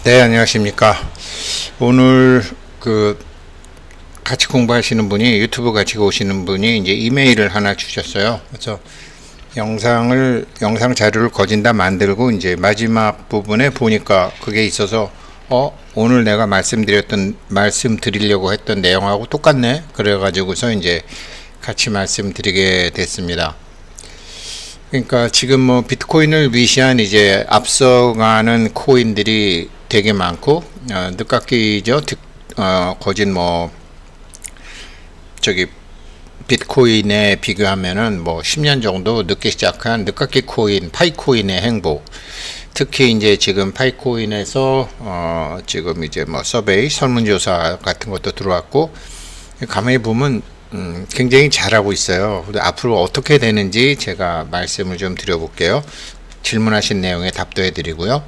네, 안녕하십니까. 오늘 같이 공부하시는 분이 유튜브 같이 오시는 분이 이제 이메일을 하나 주셨어요. 그래서 영상 자료를 거진다 만들고 이제 마지막 부분에 보니까 그게 있어서 오늘 내가 말씀드리려고 했던 내용하고 똑같네. 그래가지고서 이제 같이 말씀드리게 됐습니다. 그러니까 지금 뭐 비트코인을 위시한 이제 앞서가는 코인들이 되게 많고 늦깎이죠. 거진 뭐 비트코인에 비교하면은 뭐 10년 정도 늦게 시작한 늦깎이 코인 파이코인의 행보. 특히 이제 지금 파이코인에서 지금 이제 뭐 서베이 설문조사 같은 것도 들어왔고 가만히 보면 굉장히 잘하고 있어요. 근데 앞으로 어떻게 되는지 제가 말씀을 좀 드려볼게요. 질문하신 내용에 답도 해드리고요.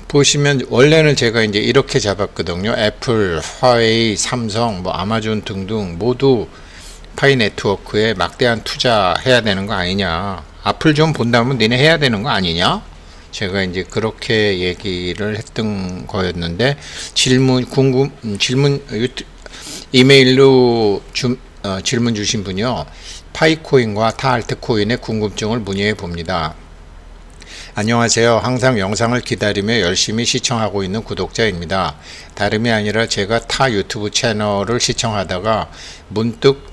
보시면 원래는 제가 이제 이렇게 잡았거든요. 애플, 화웨이, 삼성, 뭐 아마존 등등 모두 파이 네트워크에 막대한 투자해야 되는 거 아니냐. 앞을 좀 본다면 니네 해야 되는 거 아니냐. 제가 이제 그렇게 얘기를 했던 거였는데 이메일로 질문 주신 분이요. 파이코인과 타 알트코인의 궁금증을 문의해 봅니다. 안녕하세요. 항상 영상을 기다리며 열심히 시청하고 있는 구독자입니다. 다름이 아니라 제가 타 유튜브 채널을 시청하다가 문득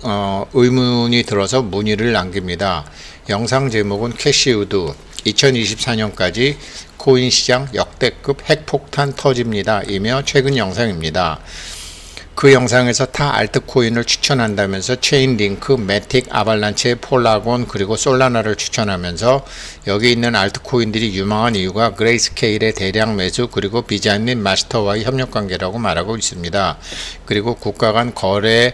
의문이 들어서 문의를 남깁니다. 영상 제목은 캐시우드 2024년까지 코인 시장 역대급 핵폭탄 터집니다. 이며 최근 영상입니다. 그 영상에서 타 알트코인을 추천한다면서 체인링크, 매틱, 아발란체, 폴라곤 그리고 솔라나를 추천하면서 여기 있는 알트코인들이 유망한 이유가 그레이스케일의 대량 매수 그리고 비자민 마스터와의 협력관계라고 말하고 있습니다. 그리고 국가 간 거래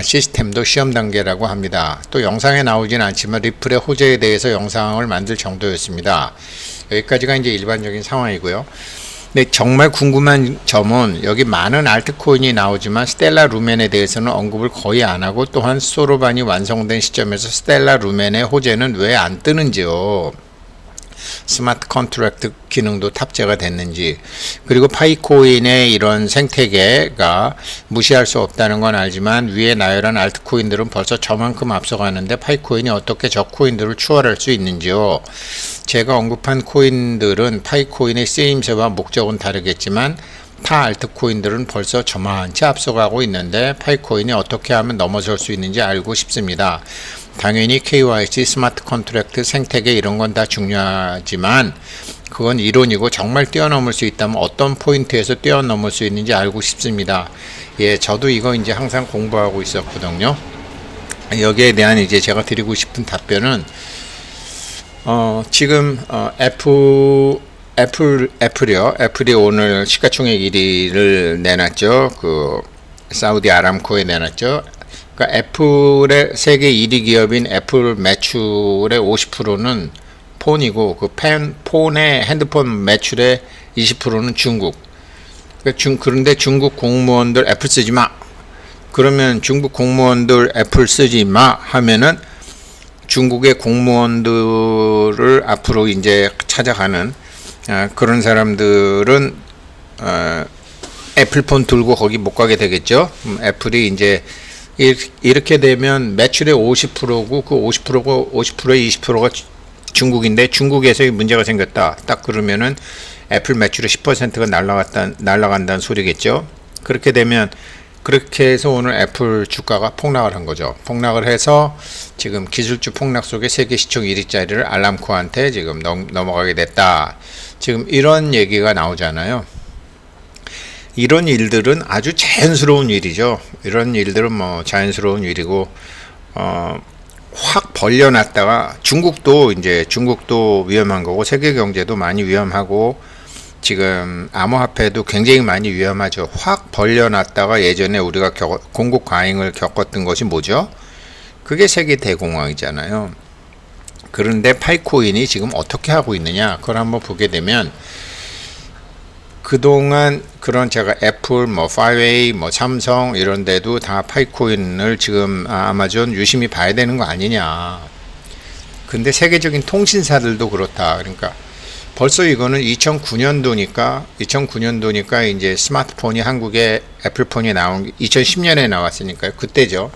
시스템도 시험 단계라고 합니다. 또 영상에 나오진 않지만 리플의 호재에 대해서 영상을 만들 정도였습니다. 여기까지가 이제 일반적인 상황이고요. 근데 정말 궁금한 점은 여기 많은 알트코인이 나오지만 스텔라 루멘에 대해서는 언급을 거의 안 하고 또한 소로반이 완성된 시점에서 스텔라 루멘의 호재는 왜 안 뜨는지요. 스마트 컨트랙트 기능도 탑재가 됐는지 그리고 파이코인의 이런 생태계가 무시할 수 없다는 건 알지만 위에 나열한 알트코인들은 벌써 저만큼 앞서가는데 파이코인이 어떻게 저 코인들을 추월할 수 있는지요. 제가 언급한 코인들은 파이코인의 쓰임새와 목적은 다르겠지만 타 알트코인들은 벌써 저만치 앞서가고 있는데 파이코인이 어떻게 하면 넘어설 수 있는지 알고 싶습니다. 당연히 KYC, 스마트 컨트랙트, 생태계 이런 건 다 중요하지만 그건 이론이고 정말 뛰어넘을 수 있다면 어떤 포인트에서 뛰어넘을 수 있는지 알고 싶습니다. 예, 저도 이거 이제 항상 공부하고 있었거든요. 여기에 대한 이제 제가 드리고 싶은 답변은 지금 애플이 오늘 시가총액 1위를 내놨죠. 그 사우디 아람코에 내놨죠. 그러니까 애플의 세계 1위 기업인 애플 매출의 50%는 폰이고 그 폰의 핸드폰 매출의 20%는 중국. 그런데 중국 공무원들 애플 쓰지 마. 그러면 중국 공무원들 애플 쓰지 마 하면은 중국의 공무원들을 앞으로 이제 찾아가는 그런 사람들은 애플폰 들고 거기 못 가게 되겠죠. 애플이 이제 이렇게 되면 매출의 50%고 그 50%의 20%가 중국인데 중국에서 문제가 생겼다. 딱 그러면은 애플 매출의 10%가 날아간다는 소리겠죠. 그렇게 해서 오늘 애플 주가가 폭락을 한 거죠. 폭락을 해서 지금 기술주 폭락 속에 세계 시총 1위짜리를 알람코한테 지금 넘어가게 됐다. 지금 이런 얘기가 나오잖아요. 이런 일들은 아주 자연스러운 일이죠. 이런 일들은 뭐 자연스러운 일이고 확 벌려놨다가 중국도 위험한 거고 세계 경제도 많이 위험하고 지금 암호화폐도 굉장히 많이 위험하죠. 확 벌려놨다가 예전에 우리가 공급 과잉을 겪었던 것이 뭐죠? 그게 세계 대공황이잖아요. 그런데 파이코인이 지금 어떻게 하고 있느냐? 그걸 한번 보게 되면 그동안 그런 제가 애플, 파이웨이, 삼성 이런 데도 다 파이코인을 지금 아마존 유심히 봐야 되는 거 아니냐. 근데 세계적인 통신사들도 그렇다. 그러니까 벌써 이거는 2009년도니까 이제 스마트폰이 한국에 애플폰이 나온 게 2010년에 나왔으니까요. 그때죠.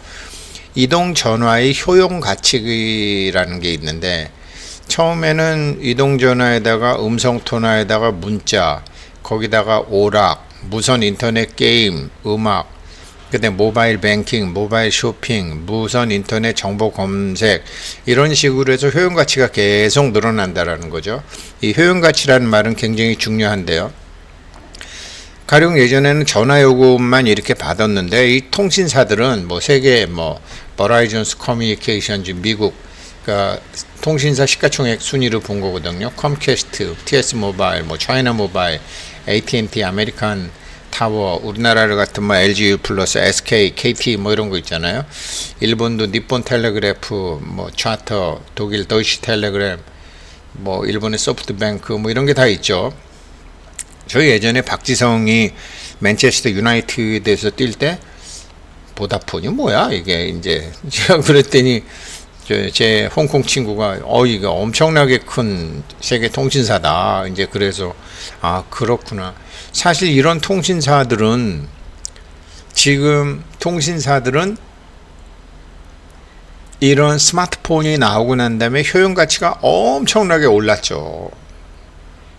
이동 전화의 효용 가치라는 게 있는데, 처음에는 이동 전화에다가 음성 통화에다가 문자, 거기다가 오락, 무선 인터넷 게임, 음악, 그다음에 모바일 뱅킹, 모바일 쇼핑, 무선 인터넷 정보 검색, 이런 식으로 해서 효용 가치가 계속 늘어난다라는 거죠. 이 효용 가치라는 말은 굉장히 중요한데요. 가령 예전에는 전화 요금만 이렇게 받았는데, 이 통신사들은 뭐 세계 버라이즌스 커뮤니케이션즈 미국, 그러니까 통신사 시가총액 순위를 본 거거든요. 컴캐스트, TS 모바일, 차이나 모바일, AT&T, 아메리칸 타워, 우리나라를 같은 LGU 플러스, SK, KT 이런 거 있잖아요. 일본도 니폰 텔레그래프, 차터, 독일 도이치 텔레그램, 일본의 소프트뱅크 이런 게 다 있죠. 저희 예전에 박지성이 맨체스터 유나이티드에서 뛸 때 보다폰이 뭐야 이게 이제 제가 그랬더니 제 홍콩 친구가 이게 엄청나게 큰 세계 통신사다. 이제 그래서 그렇구나. 사실 이런 통신사들은 이런 스마트폰이 나오고 난 다음에 효용 가치가 엄청나게 올랐죠.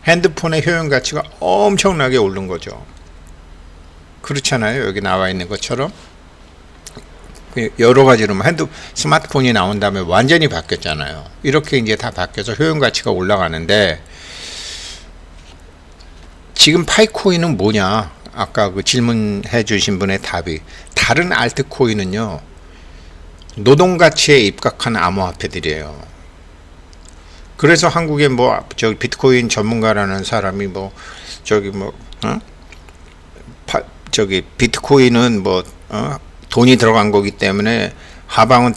핸드폰의 효용 가치가 엄청나게 오른 거죠. 그렇잖아요. 여기 나와 있는 것처럼 여러 가지로 스마트폰이 나온 다음에 완전히 바뀌었잖아요. 이렇게 이제 다 바뀌어서 효용 가치가 올라가는데, 지금 파이코인은 뭐냐? 아까 그 질문해 주신 분의 답이, 다른 알트코인은요, 노동 가치에 입각한 암호화폐들이에요. 그래서 한국에 비트코인 전문가라는 사람이 비트코인은 돈이 들어간 거기 때문에 하방은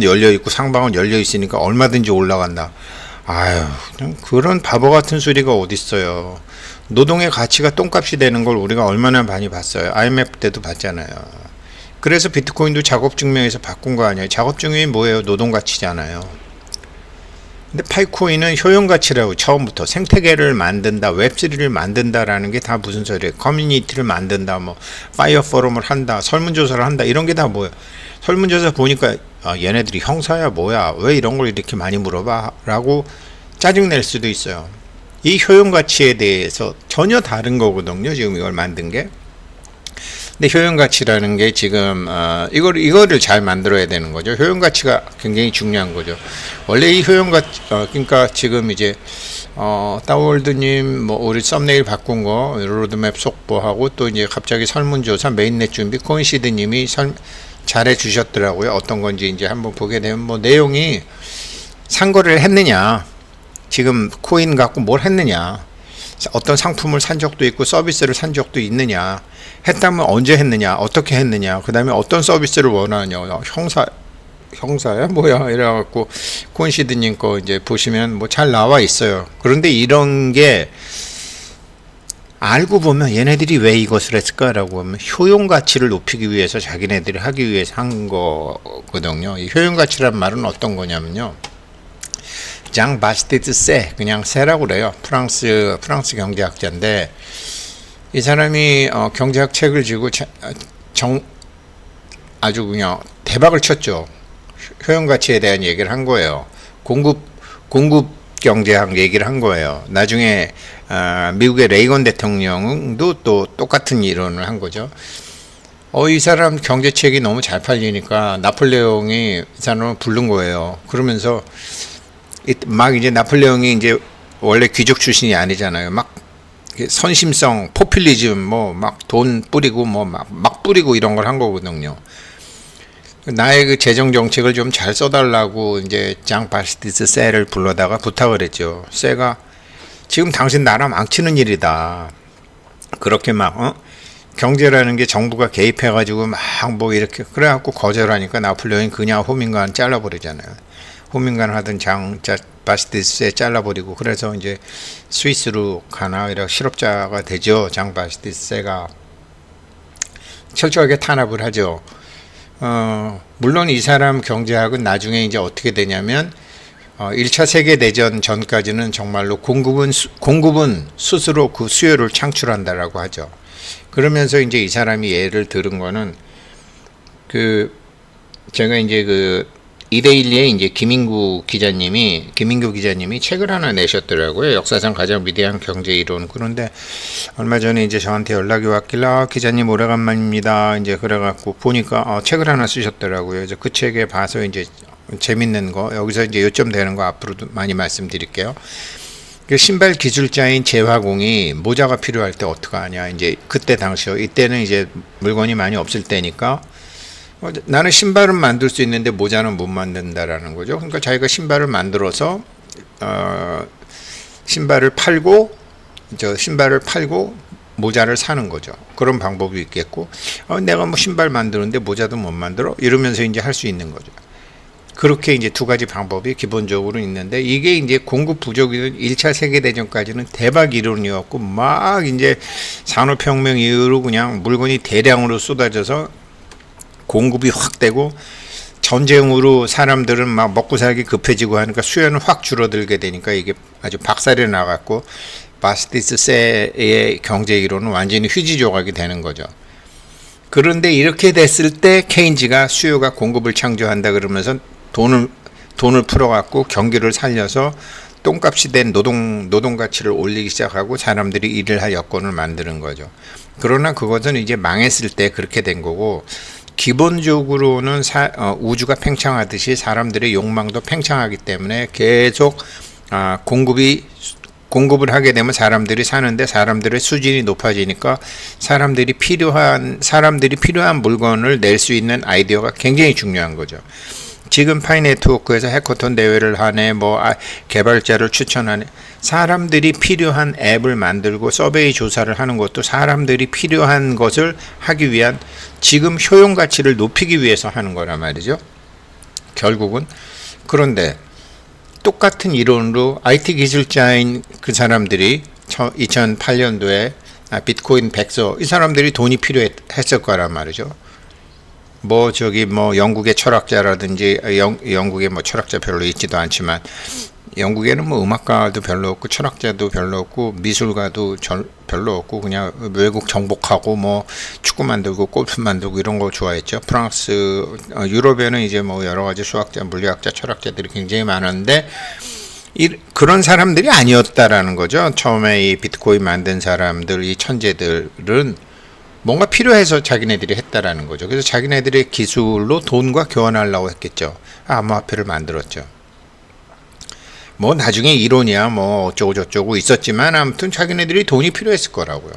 열려 있고 상방은 열려 있으니까 얼마든지 올라간다. 그런 바보 같은 소리가 어딨어요. 노동의 가치가 똥값이 되는 걸 우리가 얼마나 많이 봤어요. IMF 때도 봤잖아요. 그래서 비트코인도 작업증명에서 바꾼 거 아니에요. 작업증명이 뭐예요? 노동 가치잖아요. 근데 파이코인은 효용 가치라고, 처음부터 생태계를 만든다, 웹3를 만든다라는 게 다 무슨 소리예요? 커뮤니티를 만든다, 파이어 포럼을 한다, 설문조사를 한다, 이런 게 다 뭐예요? 설문조사 보니까 얘네들이 형사야 뭐야, 왜 이런 걸 이렇게 많이 물어봐? 라고 짜증낼 수도 있어요. 이 효용 가치에 대해서 전혀 다른 거거든요. 지금 이걸 만든 게. 근데 효용 가치라는 게 지금 이거를 잘 만들어야 되는 거죠. 효용 가치가 굉장히 중요한 거죠. 원래 이 효용 가치 그러니까 지금 이제 따월드님 우리 썸네일 바꾼 거 로드맵 속보하고, 또 이제 갑자기 설문조사 메인넷 준비 코인시드님이 잘해 주셨더라고요. 어떤 건지 이제 한번 보게 되면 내용이 상거래를 했느냐, 지금 코인 갖고 뭘 했느냐, 어떤 상품을 산 적도 있고 서비스를 산 적도 있느냐, 했다면 언제 했느냐, 어떻게 했느냐, 그 다음에 어떤 서비스를 원하냐, 형사야 뭐야 이래갖고 코인시드님 거 이제 보시면 잘 나와 있어요. 그런데 이런 게 알고 보면 얘네들이 왜 이것을 했을까라고 하면 효용 가치를 높이기 위해서, 자기네들이 하기 위해서 한 거거든요. 이 효용 가치란 말은 어떤 거냐면요, 장 바스티드 세, 그냥 세라고 그래요. 프랑스 경제학자인데, 이 사람이 경제학 책을 지고 아주 그냥 대박을 쳤죠. 효용 가치에 대한 얘기를 한 거예요. 공급 경제학 얘기를 한 거예요. 나중에 미국의 레이건 대통령도 또 똑같은 이론을 한 거죠. 이 사람 경제책이 너무 잘 팔리니까 나폴레옹이 이 사람을 부른 거예요. 그러면서 이제 나폴레옹이 이제 원래 귀족 출신이 아니잖아요. 선심성, 포퓰리즘, 돈 뿌리고, 막 뿌리고 이런 걸 한 거거든요. 나의 그 재정 정책을 좀 잘 써달라고 이제 장 바스티스 세를 불러다가 부탁을 했죠. 세가 지금 당신 나라 망치는 일이다. 그렇게 경제라는 게 정부가 개입해가지고 이렇게 그래갖고 거절하니까 나폴레옹이 그냥 호민관 잘라버리잖아요. 호민관 하던 장 바스티스에 잘라버리고, 그래서 이제 스위스로 가나 이렇게 실업자가 되죠. 장 바스티스가 철저하게 탄압을 하죠. 물론 이 사람 경제학은 나중에 이제 어떻게 되냐면 1차 세계대전 전까지는 정말로 공급은 스스로 그 수요를 창출한다라고 하죠. 그러면서 이제 이 사람이 예를 들은 거는 제가 이제 이데일리에 이제 김민구 기자님이 책을 하나 내셨더라고요. 역사상 가장 위대한 경제 이론. 그런데 얼마 전에 이제 저한테 연락이 왔길래 기자님 오래간만입니다. 이제 그래갖고 보니까 책을 하나 쓰셨더라고요. 그래서 그 책에 봐서 이제 재밌는 거 여기서 이제 요점되는 거 앞으로도 많이 말씀드릴게요. 신발 기술자인 재화공이 모자가 필요할 때 어떡하냐. 이제 그때 당시요. 이때는 이제 물건이 많이 없을 때니까 나는 신발은 만들 수 있는데 모자는 못 만든다라는 거죠. 그러니까 자기가 신발을 만들어서 신발을 팔고 모자를 사는 거죠. 그런 방법이 있겠고, 내가 뭐 신발 만드는데 모자도 못 만들어 이러면서 이제 할 수 있는 거죠. 그렇게 이제 두 가지 방법이 기본적으로 있는데, 이게 이제 공급 부족이던 1차 세계대전까지는 대박 이론이었고, 막 이제 산업혁명 이후로 그냥 물건이 대량으로 쏟아져서 공급이 확 되고, 전쟁으로 사람들은 막 먹고 살기 급해지고 하니까 수요는 확 줄어들게 되니까 이게 아주 박살이 나갔고, 바스티스의 경제 이론은 완전히 휴지 조각이 되는 거죠. 그런데 이렇게 됐을 때 케인즈가 수요가 공급을 창조한다 그러면서 돈을 풀어갖고 경기를 살려서 똥값이 된 노동 가치를 올리기 시작하고 사람들이 일을 할 여건을 만드는 거죠. 그러나 그것은 이제 망했을 때 그렇게 된 거고, 기본적으로는 우주가 팽창하듯이 사람들의 욕망도 팽창하기 때문에 계속 공급을 하게 되면 사람들이 사는데 사람들의 수준이 높아지니까 사람들이 필요한 물건을 낼 수 있는 아이디어가 굉장히 중요한 거죠. 지금 파이네트워크에서 해커톤 대회를 하네, 개발자를 추천하네. 사람들이 필요한 앱을 만들고 서베이 조사를 하는 것도 사람들이 필요한 것을 하기 위한, 지금 효용 가치를 높이기 위해서 하는 거란 말이죠. 결국은. 그런데 똑같은 이론으로 IT 기술자인 그 사람들이 2008년도에 비트코인 백서, 이 사람들이 돈이 필요했을 거란 말이죠. 영국의 철학자라든지, 영국에 철학자 별로 있지도 않지만, 영국에는 음악가도 별로 없고, 철학자도 별로 없고, 미술가도 별로 없고, 그냥 외국 정복하고, 축구 만들고, 골프 만들고, 이런 거 좋아했죠. 프랑스, 유럽에는 이제 여러 가지 수학자, 물리학자, 철학자들이 굉장히 많은데, 그런 사람들이 아니었다라는 거죠. 처음에 이 비트코인 만든 사람들, 이 천재들은 뭔가 필요해서 자기네들이 했다라는 거죠. 그래서 자기네들의 기술로 돈과 교환하려고 했겠죠. 암호화폐를 만들었죠. 나중에 이론이야 어쩌고 저쩌고 있었지만 아무튼 자기네들이 돈이 필요했을 거라고요.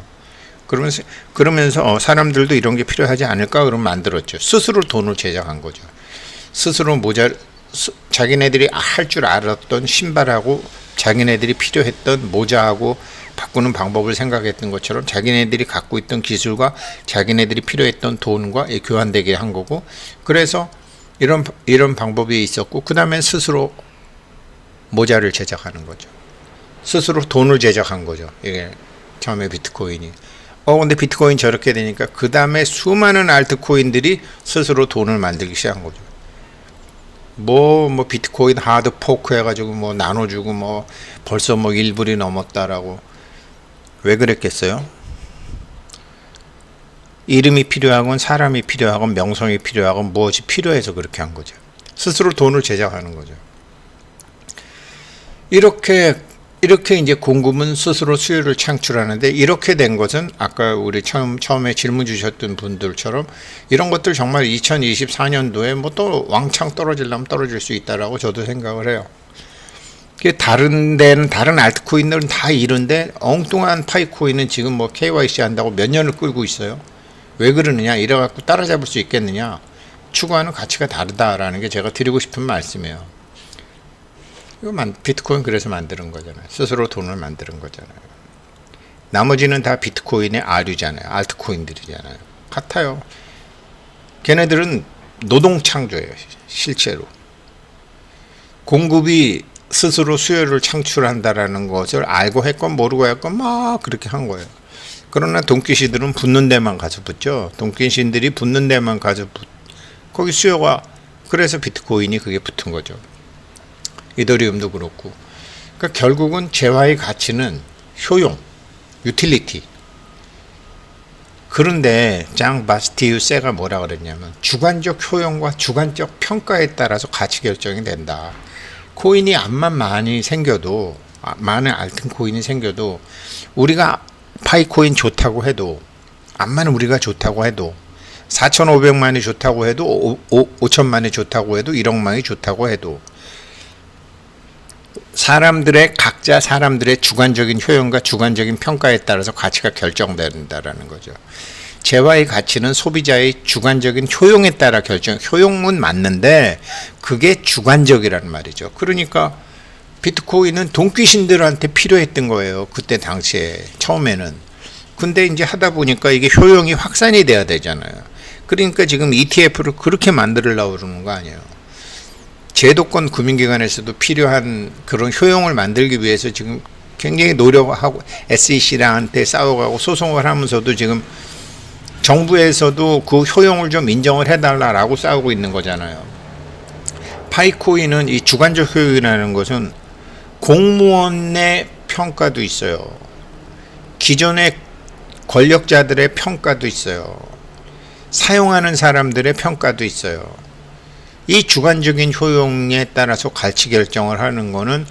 그러면서 사람들도 이런 게 필요하지 않을까 그러면 만들었죠. 스스로 돈을 제작한 거죠. 스스로 자기네들이 할 줄 알았던 신발하고 자기네들이 필요했던 모자하고 바꾸는 방법을 생각했던 것처럼 자기네들이 갖고 있던 기술과 자기네들이 필요했던 돈과 교환되게 한 거고, 그래서 이런 방법이 있었고, 그 다음에 스스로 모자를 제작하는 거죠. 스스로 돈을 제작한 거죠. 이게 처음에 비트코인이. 근데 비트코인 저렇게 되니까 그 다음에 수많은 알트코인들이 스스로 돈을 만들기 시작한 거죠. 비트코인 하드 포크 해가지고 나눠주고 벌써 1불이 넘었다라고. 왜 그랬겠어요? 이름이 필요하건 사람이 필요하건 명성이 필요하건 무엇이 필요해서 그렇게 한 거죠. 스스로 돈을 제작하는 거죠. 이렇게 이제 공급은 스스로 수요를 창출하는데, 이렇게 된 것은 아까 우리 처음에 질문 주셨던 분들처럼 이런 것들 정말 2024년도에 또 왕창 떨어지려면 떨어질 수 있다라고 저도 생각을 해요. 다른 데는, 다른 알트코인들은 다 이런데 엉뚱한 파이코인은 지금 KYC 한다고 몇 년을 끌고 있어요. 왜 그러느냐? 이래갖고 따라잡을 수 있겠느냐? 추구하는 가치가 다르다라는 게 제가 드리고 싶은 말씀이에요. 비트코인 그래서 만드는 거잖아요. 스스로 돈을 만드는 거잖아요. 나머지는 다 비트코인의 아류잖아요. 알트코인들이잖아요. 같아요. 걔네들은 노동 창조예요. 실제로. 공급이 스스로 수요를 창출한다라는 것을 알고 했건 모르고 했건 그렇게 한 거예요. 그러나 돈귀신들은 붙는 데만 가서 붙죠. 돈귀신들이 붙는 데만 가서 거기 수요가, 그래서 비트코인이 그게 붙은 거죠. 이더리움도 그렇고. 그러니까 결국은 재화의 가치는 효용, 유틸리티. 그런데 장 바스티유세가 뭐라 그랬냐면 주관적 효용과 주관적 평가에 따라서 가치 결정이 된다. 코인이 암만 많이 생겨도, 많은 알튼 코인이 생겨도, 우리가 파이코인 좋다고 해도, 암만 우리가 좋다고 해도, 4,500만이 좋다고 해도, 5천만이 좋다고 해도, 1억만이 좋다고 해도, 각자 사람들의 주관적인 효용과 주관적인 평가에 따라서 가치가 결정된다라는 거죠. 재화의 가치는 소비자의 주관적인 효용에 따라 효용은 맞는데 그게 주관적이라는 말이죠. 그러니까 비트코인은 돈귀신들한테 필요했던 거예요. 그때 당시에 처음에는. 근데 이제 하다 보니까 이게 효용이 확산이 돼야 되잖아요. 그러니까 지금 ETF를 그렇게 만들려고 그러는 거 아니에요. 제도권 금융기관에서도 필요한 그런 효용을 만들기 위해서 지금 굉장히 노력하고 SEC랑한테 싸워가고 소송을 하면서도 지금 정부에서도 그 효용을 좀 인정을 해달라고 싸우고 있는 거잖아요. 파이코인은 이 주관적 효용이라는 것은 공무원의 평가도 있어요. 기존의 권력자들의 평가도 있어요. 사용하는 사람들의 평가도 있어요. 이 주관적인 효용에 따라서 가치 결정을 하는 거는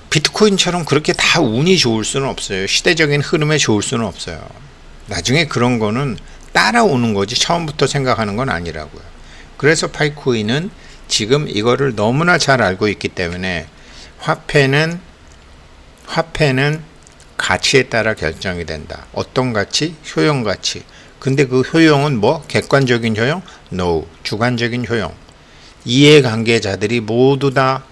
비트코인처럼 그렇게 다 운이 좋을 수는 없어요. 시대적인 흐름에 좋을 수는 없어요. 나중에 그런 거는 따라오는 거지 처음부터 생각하는 건 아니라고요. 그래서 파이코인은 지금 이거를 너무나 잘 알고 있기 때문에 화폐는 가치에 따라 결정이 된다. 어떤 가치? 효용 가치. 근데 그 효용은 뭐? 객관적인 효용? No. 주관적인 효용. 이해관계자들이 모두 다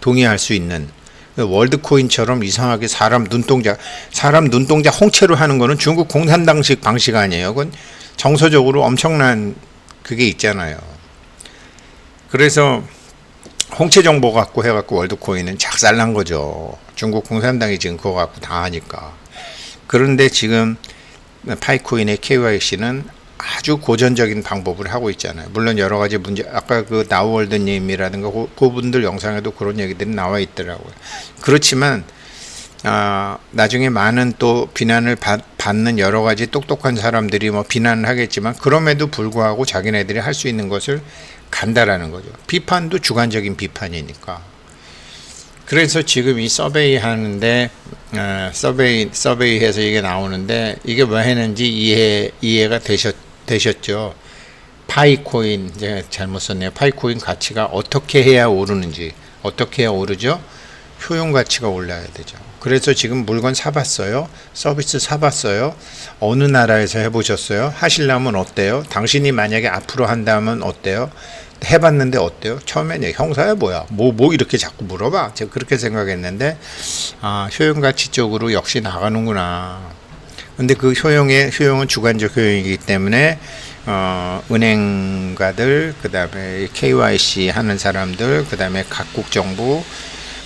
동의할 수 있는 월드코인처럼 이상하게 사람 눈동자 홍채로 하는 거는 중국 공산당식 방식 아니에요. 그건 정서적으로 엄청난 그게 있잖아요. 그래서 홍채 정보 갖고 해갖고 월드코인은 작살난 거죠. 중국 공산당이 지금 그거 갖고 다 하니까. 그런데 지금 파이코인의 KYC는 아주 고전적인 방법을 하고 있잖아요. 물론 여러 가지 문제, 아까 그 나우월드님이라든가 그분들 영상에도 그런 얘기들이 나와 있더라고요. 그렇지만 나중에 많은 또 비난을 받는 여러 가지 똑똑한 사람들이 뭐 비난을 하겠지만 그럼에도 불구하고 자기네들이 할 수 있는 것을 간다라는 거죠. 비판도 주관적인 비판이니까. 그래서 지금 이 서베이 하는데 서베이해서 이게 나오는데 이게 왜 했는지 이해가 되셨죠? 파이코인, 제가 잘못 썼네요. 파이코인 가치가 어떻게 해야 오르는지, 어떻게 해야 오르죠? 효용 가치가 올라야 되죠. 그래서 지금 물건 사봤어요? 서비스 사봤어요? 어느 나라에서 해보셨어요? 하시려면 어때요? 당신이 만약에 앞으로 한다면 어때요? 해봤는데 어때요? 처음엔 형사야 뭐야? 뭐 이렇게 자꾸 물어봐. 제가 그렇게 생각했는데 효용 가치 쪽으로 역시 나가는구나. 근데 그 효용은 주관적 효용이기 때문에 은행가들, 그 다음에 KYC 하는 사람들, 그 다음에 각국 정부,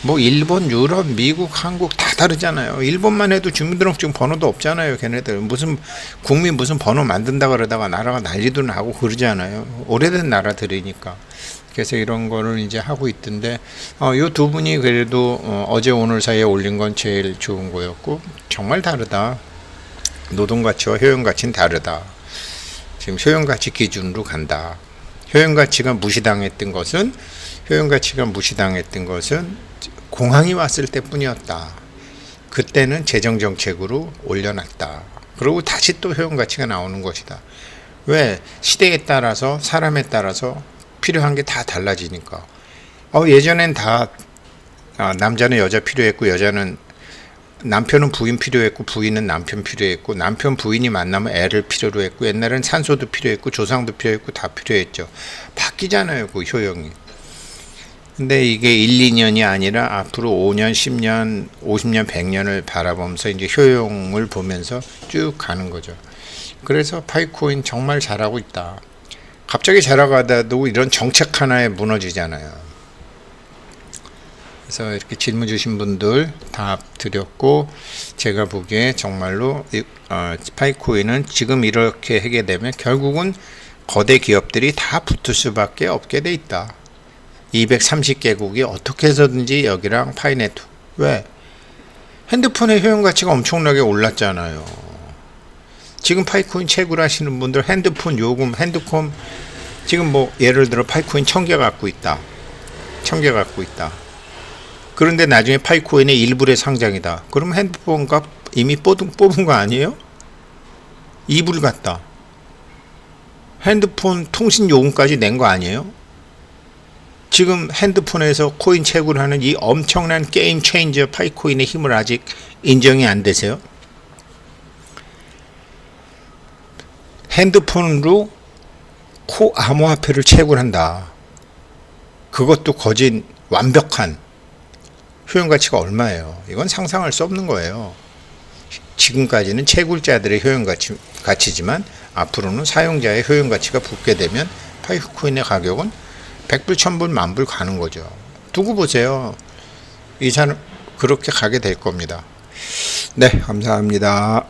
뭐 일본, 유럽, 미국, 한국 다 다르잖아요. 일본만 해도 주민등록증 번호도 없잖아요. 걔네들 무슨 국민 무슨 번호 만든다 그러다가 나라가 난리도 나고 그러잖아요. 오래된 나라들이니까. 그래서 이런 거를 이제 하고 있던데 요 두 분이 그래도 어제 오늘 사이에 올린 건 제일 좋은 거였고 정말 다르다. 노동가치와 효용가치는 다르다. 지금 효용가치 기준으로 간다. 효용가치가 무시당했던 것은 공황이 왔을 때뿐이었다. 그때는 재정정책으로 올려놨다. 그리고 다시 또 효용가치가 나오는 것이다. 왜? 시대에 따라서 사람에 따라서 필요한 게 다 달라지니까. 예전엔 다 남자는 여자 필요했고 여자는 남편은 부인 필요했고 부인은 남편 필요했고 남편 부인이 만나면 애를 필요로 했고 옛날엔 산소도 필요했고 조상도 필요했고 다 필요했죠. 바뀌잖아요. 그 효용이. 근데 이게 1, 2년이 아니라 앞으로 5년, 10년, 50년, 100년을 바라보면서 이제 효용을 보면서 쭉 가는 거죠. 그래서 파이코인 정말 잘하고 있다. 갑자기 잘하다도 이런 정책 하나에 무너지잖아요. 그래서 이렇게 질문 주신 분들 답 드렸고 제가 보기에 정말로 파이코인은 지금 이렇게 하게 되면 결국은 거대 기업들이 다 붙을 수밖에 없게 돼 있다. 230개국이 어떻게 해서든지 여기랑 파이네트. 왜? 핸드폰의 효용 가치가 엄청나게 올랐잖아요. 지금 파이코인 채굴 하시는 분들 핸드폰 요금, 핸드폰 지금 뭐 예를 들어 파이코인 1000개 갖고 있다. 1000개 갖고 있다. 그런데 나중에 파이코인의 일불의 상장이다. 그럼 핸드폰 값 이미 뽑은 거 아니에요? 2불 같다. 핸드폰 통신 요금까지 낸 거 아니에요? 지금 핸드폰에서 코인 채굴하는 이 엄청난 게임 체인저 파이코인의 힘을 아직 인정이 안 되세요? 핸드폰으로 암호화폐를 채굴한다. 그것도 거진 완벽한 효용 가치가 얼마예요? 이건 상상할 수 없는 거예요. 지금까지는 채굴자들의 효용 가치지만 앞으로는 사용자의 효용 가치가 붙게 되면 파이코인의 가격은 100불, 1000불, 만불 가는 거죠. 두고 보세요. 이 차는 그렇게 가게 될 겁니다. 네, 감사합니다.